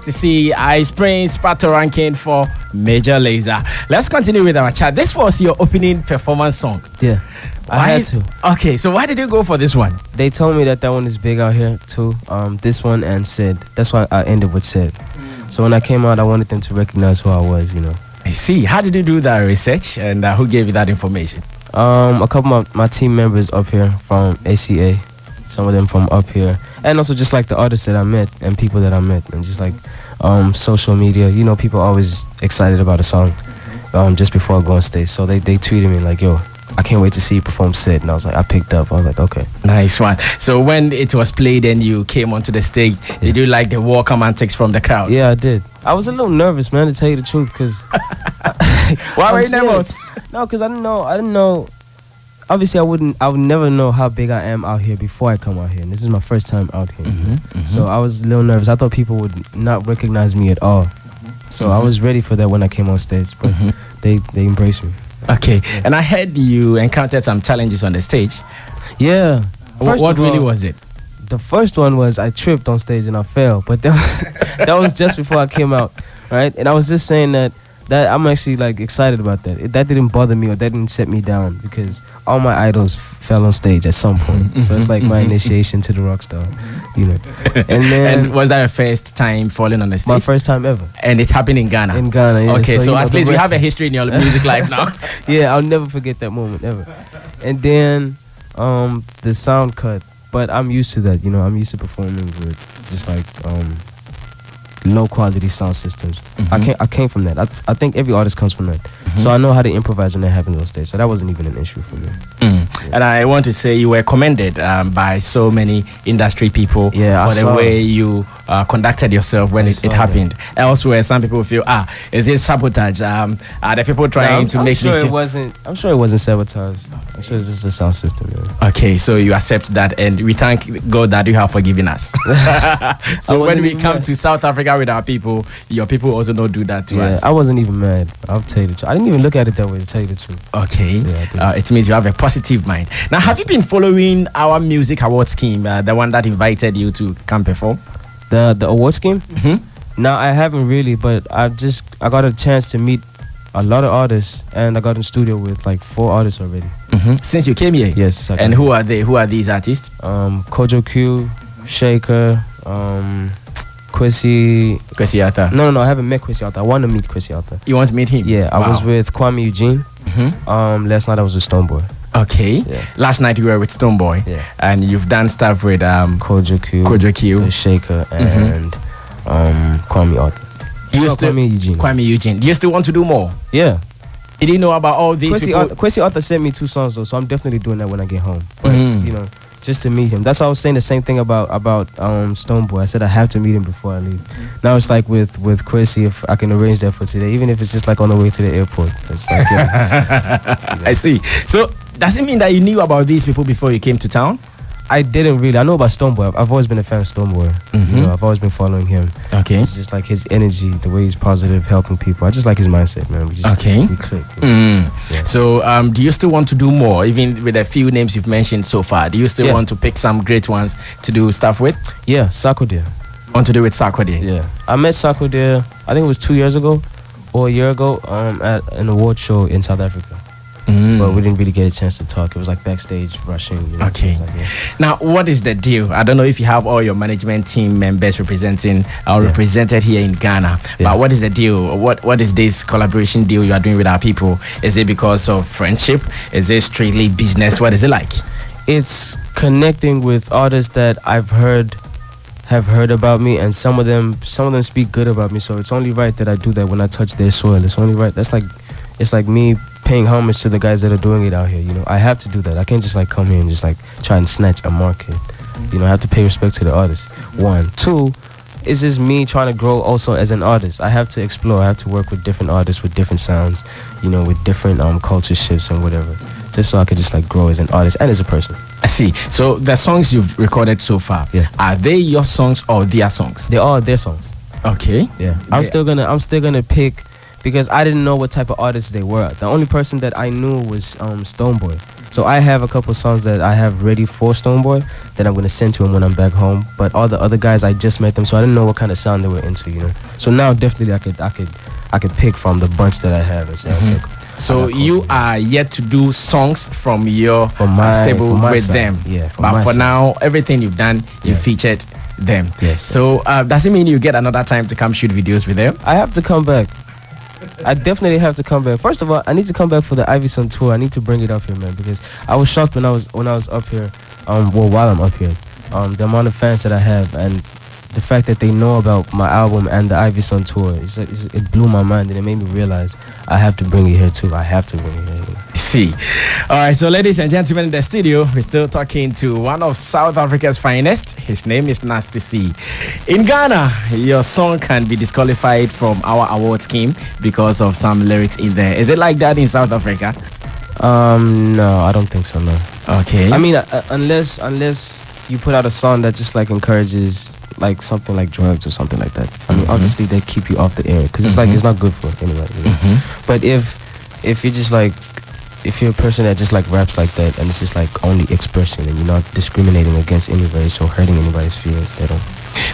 to see Ice Prince Pato ranking for Major Lazer. Let's continue with our chat. This was your opening performance song. Yeah, I had to. Okay, so why did you go for this one? They told me that one is big out here too. This one and Sid. That's why I ended with Sid. So when I came out, I wanted them to recognize who I was, you know. I see. How did you do that research, and who gave you that information? A couple of my team members up here from ACA, some of them from up here, and also just like the artists that I met and people that I met, and just like social media. You know, people are always excited about a song just before I go on stage. So they tweeted me like, yo, I can't wait to see you perform Sid. And I was like, I picked up. I was like, okay. Nice one. So when it was played and you came onto the stage, did you like the welcome antics from the crowd? Yeah, I did. I was a little nervous, man, to tell you the truth, because... Why were you nervous? No, because I didn't know. Obviously, I would never know how big I am out here before I come out here. And this is my first time out here. So I was a little nervous. I thought people would not recognize me at all. So I was ready for that when I came on stage. But they embraced me. Okay. And I heard you encountered some challenges on the stage. Yeah. What really was it? The first one was I tripped on stage and I fell. But that was just before I came out, right? And I was just saying that I'm actually like excited about that. That didn't bother me or that didn't set me down, because all my idols fell on stage at some point. So it's like my initiation to the rock star, you know. And then, and was that your first time falling on the stage? My first time ever. And it happened in Ghana? In Ghana, yeah. Okay, so at least we have a history in your music life now. Yeah, I'll never forget that moment, ever. And then the sound cut. But I'm used to that, you know. I'm used to performing with just like low quality sound systems. I came from that. I think every artist comes from that. So I know how to improvise when that happens on stage. So that wasn't even an issue for me. And I want to say you were commended by so many industry people for the way you conducted yourself when it happened. Elsewhere, some people feel, is it sabotage? Are the people trying to make me feel... I'm sure it wasn't sabotage. I'm sure it's just a sound system. Yeah. Okay, so you accept that, and we thank God that you have forgiven us. So when we come to South Africa with our people, your people also don't do that to us. I wasn't even mad. I'll tell you the truth. I didn't even look at it that way, to tell you the truth. Okay. Yeah, it means you have a positive mind. Now, have you been following our music award scheme, the one that invited you to come perform? The award scheme? No, I haven't really, but I got a chance to meet a lot of artists, and I got in studio with like 4 artists already. Since you came here? Yes. And who are they? Who are these artists? Kojo Q, Shaker, Kwesi. Kwesi Arth. No, I haven't met Kwesi Arth. I want to meet Kwesi Arth. You want to meet him? Yeah, I was with Kwame Eugene. Last night I was with Stonebwoy. Okay. Yeah. Last night you were with Stonebwoy. Yeah. And you've done stuff with Kojo Q, Shaker, and Kwame Arth. Kwame Eugene. Do you still want to do more? Yeah. Did you know about all these people? Kwesi Arth sent me 2 songs though, so I'm definitely doing that when I get home. But you know, just to meet him. That's why I was saying the same thing about Stonebwoy. I said I have to meet him before I leave. Now it's like with Kwesi, if I can arrange that for today, even if it's just like on the way to the airport. It's like, I see. So does it mean that you knew about these people before you came to town? I didn't really. I know about Stonebwoy. I've always been a fan of Stonebwoy. You know, I've always been following him. Okay. It's just like his energy, the way he's positive, helping people. I just like his mindset, man. We click. Yeah. So, do you still want to do more, even with a few names you've mentioned so far? Do you still want to pick some great ones to do stuff with? Yeah, sarkodie. Want to do with sarkodie? Yeah. I met sarkodie, I think it was 2 years ago or a year ago, at an award show in South Africa. But we didn't really get a chance to talk. It was like backstage rushing. You know, okay. Like now, what is the deal? I don't know if you have all your management team members represented here in Ghana. But what is the deal? What is this collaboration deal you are doing with our people? Is it because of friendship? Is it strictly business? What is it like? It's connecting with artists that have heard about me, and some of them speak good about me. So it's only right that I do that when I touch their soil. It's only right. It's like me paying homage to the guys that are doing it out here. You know, I have to do that. I can't just like come here and just like try and snatch a market. You know, I have to pay respect to the artist. 1, 2, it's just me trying to grow also as an artist. I have to explore. I have to work with different artists with different sounds. You know, with different culture shifts and whatever. Just so I could just like grow as an artist and as a person. I see. So the songs you've recorded so far, are they your songs or their songs? They are their songs. Okay. Yeah. I'm still gonna pick. because I didn't know what type of artists they were. The only person that I knew was Stonebwoy. So I have a couple songs that I have ready for Stonebwoy that I'm gonna send to him when I'm back home. But all the other guys, I just met them, so I didn't know what kind of sound they were into, you know. So now definitely I could pick from the bunch that I have and say, okay. So you are yet to do songs from your stable with side. them. Yeah. But for now, everything you've done, you featured them. Yes. So does it mean you get another time to come shoot videos with them? I have to come back. I definitely have to come back. First of all, I need to come back for the Ivyson tour. I need to bring it up here, man, because I was shocked when I was up here. While I'm up here, the amount of fans that I have and the fact that they know about my album and the Ivyson tour, it blew my mind, and it made me realize I have to bring it here too. I have to bring it here. See. All right, so ladies and gentlemen, in the studio, we're still talking to one of South Africa's finest. His name is Nasty C. In Ghana, your song can be disqualified from our award scheme because of some lyrics in there. Is it like that in South Africa? No, I don't think so, no. Okay. I mean, unless you put out a song that just like encourages like something like drugs or something like that. I mean, obviously they keep you off the air because it's like it's not good for anybody. You know? But if you're just like, if you're a person that just like raps like that and it's just like only expression and you're not discriminating against anybody, so hurting anybody's feelings, they don't.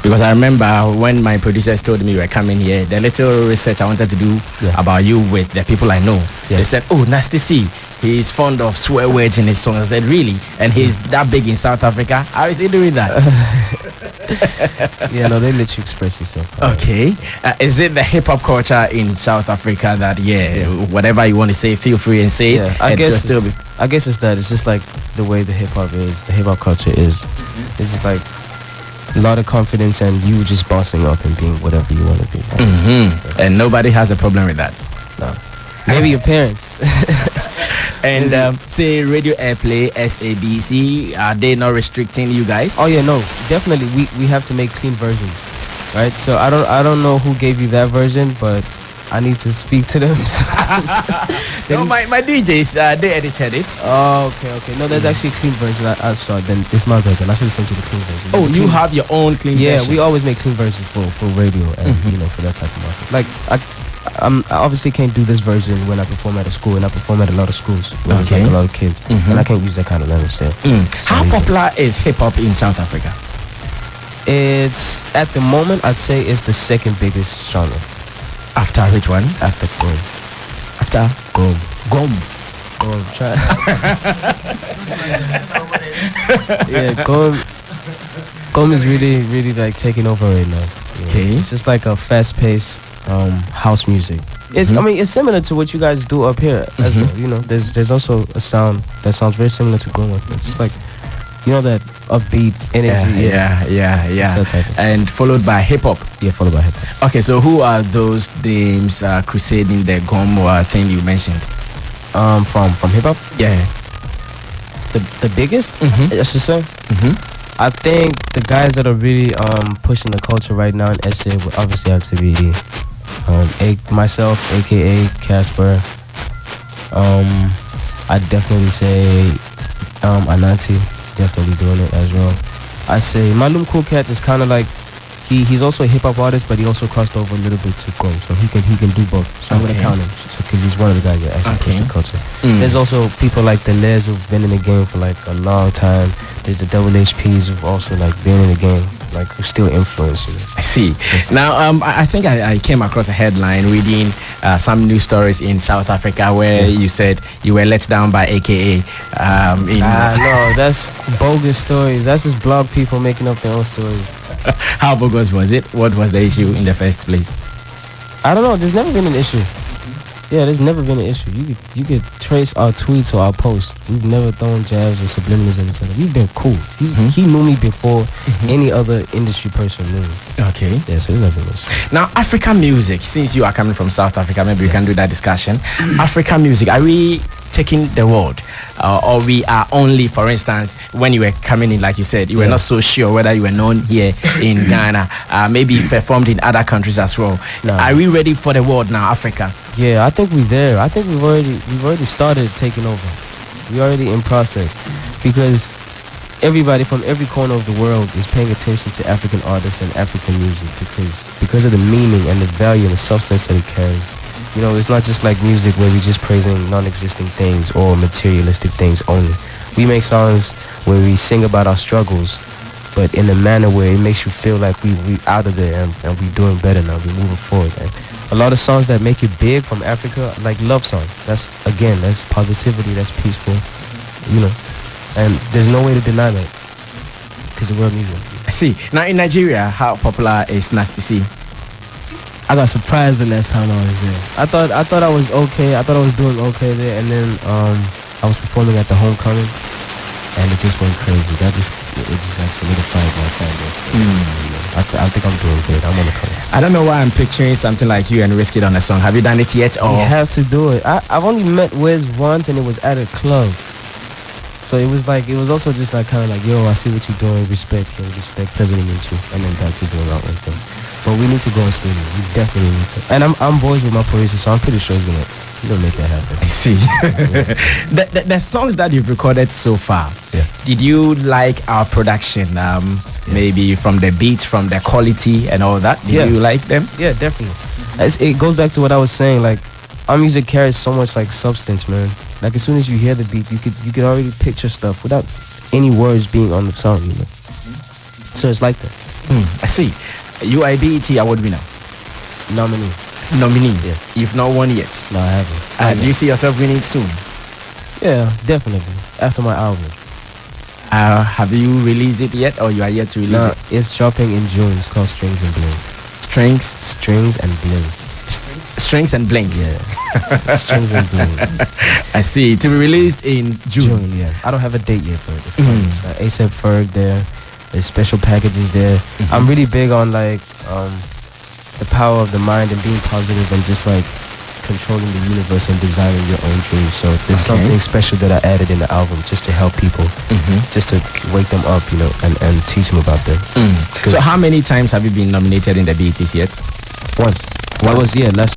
Because I remember when my producers told me you were coming here, the little research I wanted to do about you with the people I know, they said, oh, Nasty C, he's fond of swear words in his songs. I said, really? And he's that big in South Africa? How is he doing that? Yeah, no, they let you express yourself. Okay. Is it the hip-hop culture in South Africa that, whatever you want to say, feel free and say it? I guess it's that. It's just like the way the hip-hop is, the hip-hop culture is. It's just like a lot of confidence and you just bossing up and being whatever you want to be. And nobody has a problem with that. No. Maybe your parents. And say radio airplay, SABC, are they not restricting you guys? Oh yeah, no, definitely. We have to make clean versions, right? So I don't know who gave you that version, but I need to speak to them. No, my DJs, they edited it. Oh, okay. No, there's actually a clean version. I saw it. Then it's my bad. Then I should have sent you the clean version. Oh, you have your own clean version? Yeah, we always make clean versions for radio and you know, for that type of market. Like I obviously can't do this version when I perform at a school, and I perform at a lot of schools where there's like a lot of kids, and I can't use that kind of language there. So how popular is hip hop in South Africa? It's at the moment I'd say it's the second biggest genre. After which one? After Gom. After Gom. Try. Yeah, Gom is really like taking over right now. Yeah. Okay. It's just like a fast-paced house music. It's I mean, it's similar to what you guys do up here as well. You know, there's also a sound that sounds very similar to Gom. It's just like, you know, that upbeat energy. Yeah. That type of and followed by hip hop. Yeah, followed by hip hop. Okay, so who are those names crusading the Gom thing you mentioned? From hip hop. Yeah. The biggest, I should say. I think the guys that are really pushing the culture right now in SA would obviously have to be myself, aka Casper. I'd definitely say Ananti is definitely doing it as well. I say Malum Cool Cat is kind of like he's also a hip hop artist, but he also crossed over a little bit to Gom, so he can do both. So I'm gonna count him, because he's one of the guys that actually push the culture. There's also people like the Les who've been in the game for like a long time. There's the Double HPs who've also like been in the game, like who still influence you. I see. Now, I think I came across a headline reading some news stories in South Africa where you said you were let down by AKA. No, that's bogus stories. That's just blog people making up their own stories. How bogus was it? What was the issue in the first place? I don't know. There's never been an issue. Yeah, there's never been an issue. You could trace our tweets or our posts. We've never thrown jabs or subliminals at each other. We've been cool. He knew me before any other industry person knew me. Okay. Yeah, so there's never been an issue. Now, African music, since you are coming from South Africa, maybe we can do that discussion. African music, are we taking the world? Or we are only, for instance, when you were coming in, like you said, you were not so sure whether you were known here in Ghana, maybe performed in other countries as well. No. Are we ready for the world now, Africa? Yeah, I think we're there. I think we've already started taking over. We're already in process, because everybody from every corner of the world is paying attention to African artists and African music because of the meaning and the value and the substance that it carries. You know, it's not just like music where we just praising non-existing things or materialistic things only. We make songs where we sing about our struggles, but in a manner where it makes you feel like we out of there and we doing better now. We moving forward. And a lot of songs that make it big from Africa, like love songs. That's positivity. That's peaceful. You know, and there's no way to deny that because the world needs it. I see. Now in Nigeria, how popular is Nasty C? I got surprised the last time I was there. I thought I was okay. I thought I was doing okay there, and then I was performing at the homecoming, and it just went crazy. It just like solidified my fan base. I think I'm doing good. I'm on the cover. I don't know why I'm picturing something like you and Risky on a song. Have you done it yet? Or you have to do it. I've only met Wiz once, and it was at a club. So it was also just like kind of like, yo, I see what you're doing. Respect, yo, respect. Pleasure to meet you. And then back to doing our own thing. But we need to go in studio. We definitely need to. And I'm boys with my producer, so I'm pretty sure he's gonna make that happen. I see. the songs that you've recorded so far, did you like our production? Maybe from the beats, from the quality and all that? Did you like them? Yeah, definitely. It goes back to what I was saying. Like, our music carries so much like substance, man. Like, as soon as you hear the beat, you could already picture stuff without any words being on the song, you know. So it's like that. I see. You are a BET award winner. Nominee. Yeah. You've not won yet. No, I haven't. Do you see yourself winning soon? Yeah, definitely. After my album. Have you released it yet, or you are yet to release it? It's dropping in June. It's called Strings and Bling. Strings and Bling. Strings and Blinks. Yeah. Strings and Bling. I see. To be released in June. Yeah. I don't have a date yet for it. It's ASAP Ferg there. There's special packages there. I'm really big on like the power of the mind and being positive and just like controlling the universe and desiring your own dreams. So there's something special that I added in the album just to help people, just to wake them up, you know, and teach them about them. So how many times have you been nominated in the BETs yet? Once. That was last